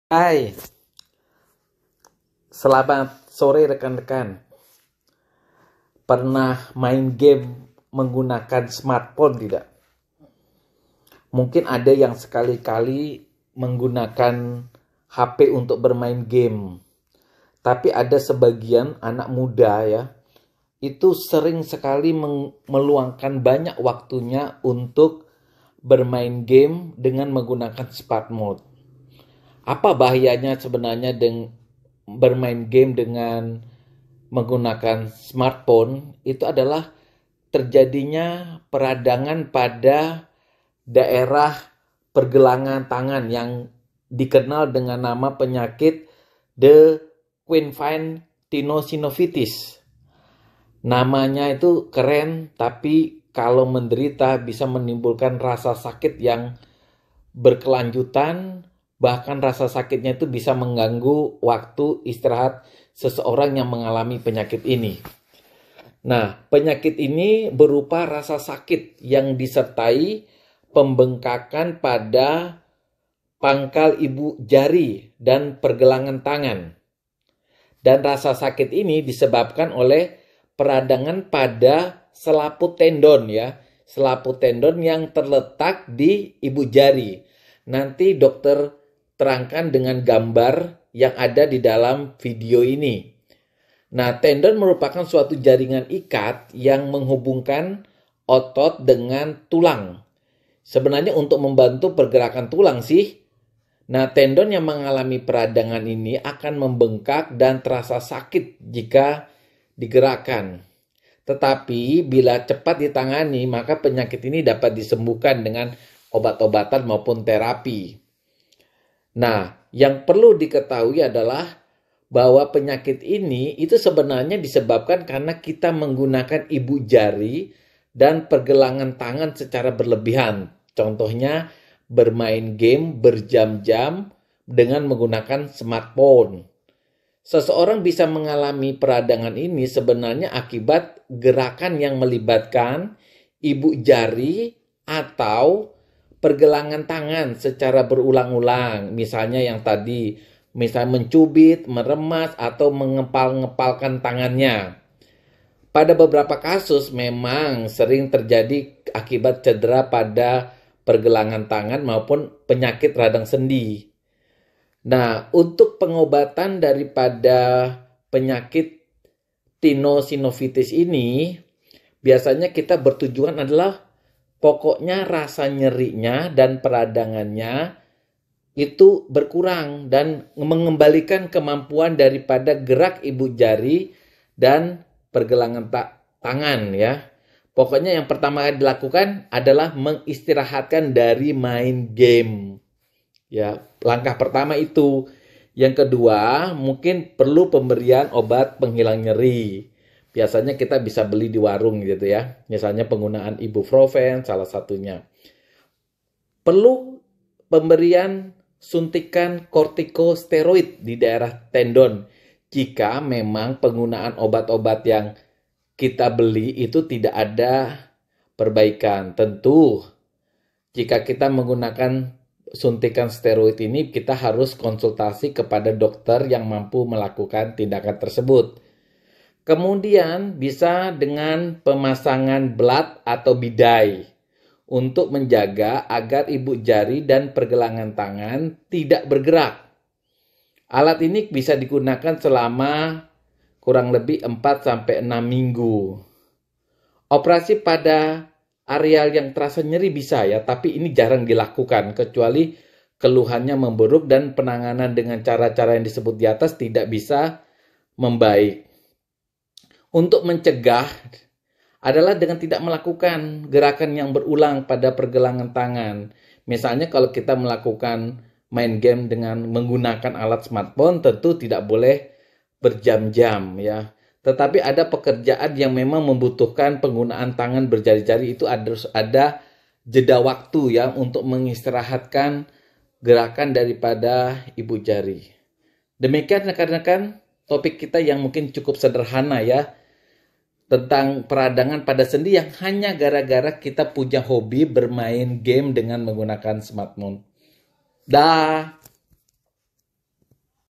Hai, selamat sore rekan-rekan. Pernah main game menggunakan smartphone tidak? Mungkin ada yang sekali-kali menggunakan HP untuk bermain game. Tapi ada sebagian anak muda ya, itu sering sekali meluangkan banyak waktunya untuk bermain game dengan menggunakan smart mode. Apa bahayanya sebenarnya bermain game dengan menggunakan smartphone? Itu adalah terjadinya peradangan pada daerah pergelangan tangan yang dikenal dengan nama penyakit The Quinfine Tenosynovitis. Namanya itu keren, tapi kalau menderita bisa menimbulkan rasa sakit yang berkelanjutan. Bahkan rasa sakitnya itu bisa mengganggu waktu istirahat seseorang yang mengalami penyakit ini. Nah, penyakit ini berupa rasa sakit yang disertai pembengkakan pada pangkal ibu jari dan pergelangan tangan. Dan rasa sakit ini disebabkan oleh peradangan pada selaput tendon ya. Selaput tendon yang terletak di ibu jari. Nanti dokter terangkan dengan gambar yang ada di dalam video ini. Nah, tendon merupakan suatu jaringan ikat yang menghubungkan otot dengan tulang. Sebenarnya untuk membantu pergerakan tulang sih. Nah, tendon yang mengalami peradangan ini akan membengkak dan terasa sakit jika digerakkan. Tetapi bila cepat ditangani, maka penyakit ini dapat disembuhkan dengan obat-obatan maupun terapi. Nah, yang perlu diketahui adalah bahwa penyakit ini itu sebenarnya disebabkan karena kita menggunakan ibu jari dan pergelangan tangan secara berlebihan. Contohnya bermain game berjam-jam dengan menggunakan smartphone. Seseorang bisa mengalami peradangan ini sebenarnya akibat gerakan yang melibatkan ibu jari atau pergelangan tangan secara berulang-ulang. Misalnya yang tadi, misalnya mencubit, meremas, atau mengepal-ngepalkan tangannya. Pada beberapa kasus memang sering terjadi akibat cedera pada pergelangan tangan maupun penyakit radang sendi. Nah, untuk pengobatan daripada penyakit tenosynovitis ini, biasanya kita bertujuan adalah pokoknya rasa nyerinya dan peradangannya itu berkurang dan mengembalikan kemampuan daripada gerak ibu jari dan pergelangan tangan ya. Pokoknya yang pertama kali dilakukan adalah mengistirahatkan dari main game. Ya, langkah pertama itu. Yang kedua, mungkin perlu pemberian obat penghilang nyeri. Biasanya kita bisa beli di warung gitu ya. Misalnya penggunaan ibuprofen salah satunya. Perlu pemberian suntikan kortikosteroid di daerah tendon. Jika memang penggunaan obat-obat yang kita beli itu tidak ada perbaikan. Tentu jika kita menggunakan suntikan steroid ini kita harus konsultasi kepada dokter yang mampu melakukan tindakan tersebut. Kemudian bisa dengan pemasangan belat atau bidai untuk menjaga agar ibu jari dan pergelangan tangan tidak bergerak. Alat ini bisa digunakan selama kurang lebih 4-6 minggu. Operasi pada area yang terasa nyeri bisa ya, tapi ini jarang dilakukan kecuali keluhannya memburuk dan penanganan dengan cara-cara yang disebut di atas tidak bisa membaik. Untuk mencegah adalah dengan tidak melakukan gerakan yang berulang pada pergelangan tangan. Misalnya kalau kita melakukan main game dengan menggunakan alat smartphone tentu tidak boleh berjam-jam ya. Tetapi ada pekerjaan yang memang membutuhkan penggunaan tangan berjari-jari itu harus ada jeda waktu ya untuk mengistirahatkan gerakan daripada ibu jari. Demikian rekan-rekan topik kita yang mungkin cukup sederhana ya. Tentang peradangan pada sendi yang hanya gara-gara kita punya hobi bermain game dengan menggunakan smartphone. Dah.